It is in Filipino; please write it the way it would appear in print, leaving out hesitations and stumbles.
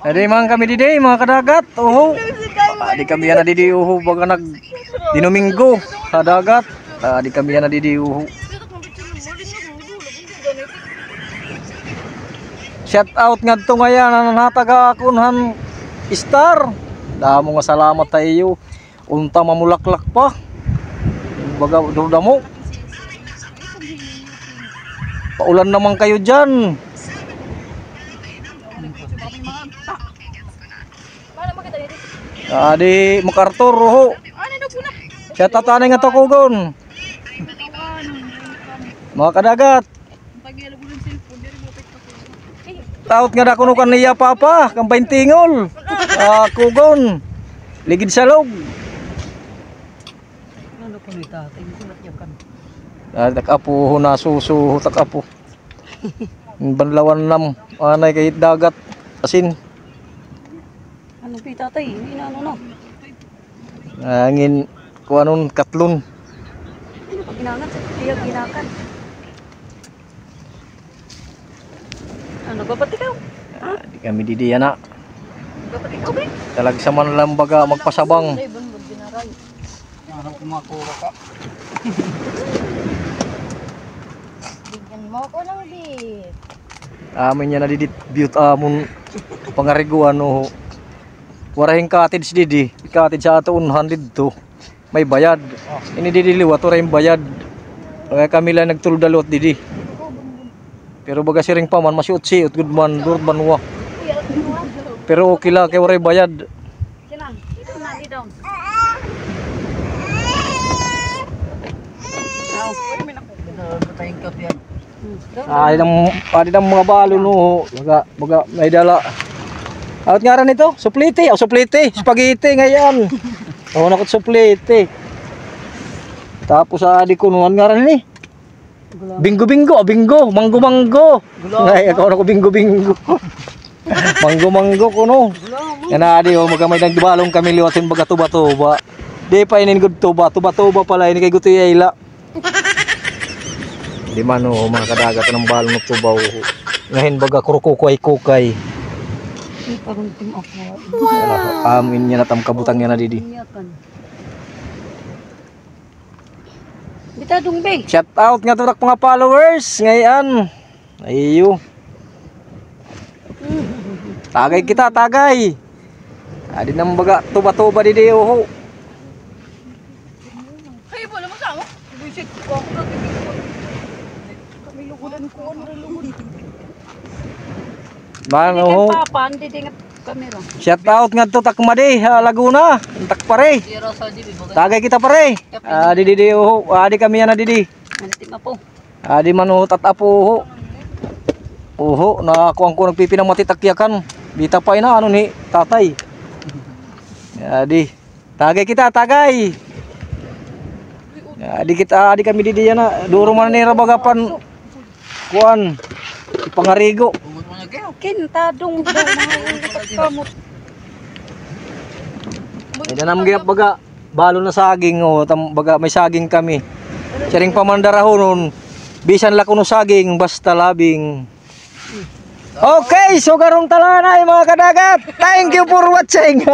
Adi man kami didi mga kadagat. Uho. Adi kami na didi uho baga nag dinuminggo sa dagat. Adi kami na didi uho. Shout out ngadto ngayon nanataga akunhan Star. Damo nga salamat ta iyo. Unta mamulaklak pa. Baga damo. Paulan naman kayo diyan. Adi MacArthur ho. Shout out anay nga to kugon. Mga kadagat. Taot nga na kuno kan niya papa, kang paintingol. Kugon. Ligid sa log. Ano ko ni tatay, sulat yakan. Takapo na susu takapo. Banlawan nam anay kay dagat asin. Ano pi tatay, inaano na. Angin kuanon katlon. Pag ginangat, iya ginakan. Ano babat ikaw? Di kami didi ana. Babat ikaw ba? Talag sa man lang baga magpasabang. Ay, ban ginaray. Ano kumakura ka? Bigyan mo ko ng beef. Amin niya na didit biyut amon pangariguan no. Warahing cottage didi. Cottage sa ato 100 to. May bayad. Ini didi liwat warahing bayad. Kaya kami lang nagtuludalot didi. Pero baga siring pa man masiut-siut good man durut banwa. Pero okay la kay warahing bayad. Kinang, ito na di down. Aw, pwede may nako. Patayin ka yan. Adi ng mga balo no. Baga may dala. Out nga rin ito, suplite. Suplite, spaghetti ngayon. Nakot suplite. Tapos adi ko nuan nga rin eh. Bingo, manggo. Ngay ako na ko bingo. Manggo ko no. Yan na adi oh, magamay ng gibalong kami liwatin baga tuba. Di pa inin gud tuba pala ini kay gutoy ila. Di man oh, mga kadagat ng balong ng tubaw. Ngahin baga kurukukay. Parang tim ako. Amin niya natam kabutang niya na didi. Bitadong be. Shout out nga to mga followers ngayon. Ayo. Tagay kita. Adi nang baga tuba didi oh. Ay, wala mo sa mo. Buisit ko ako. Kami lugudan ko lugod. Mano. Papa, hindi dingat kamera. Shout out nga to Takmade, Laguna. Tak pare. Tagay kita pare. Didi oh. Adi kami na didi. Nanti mapo. Adi mano tatapo. Oho, na ako ang nagpipinang matitakyakan. Bita pa ina ano ni tatay. Adi. Tagay. Adi kami didi na. Duro man ni rabagapan kuan. Pangarigo. Kintadong daw mga kamot. Ida nam gyap baga balo na saging oh, baga may saging kami. Siring pamandarahon bisan la kuno saging basta labing. Okay, so garong talanay mga kadagat. Thank you for watching.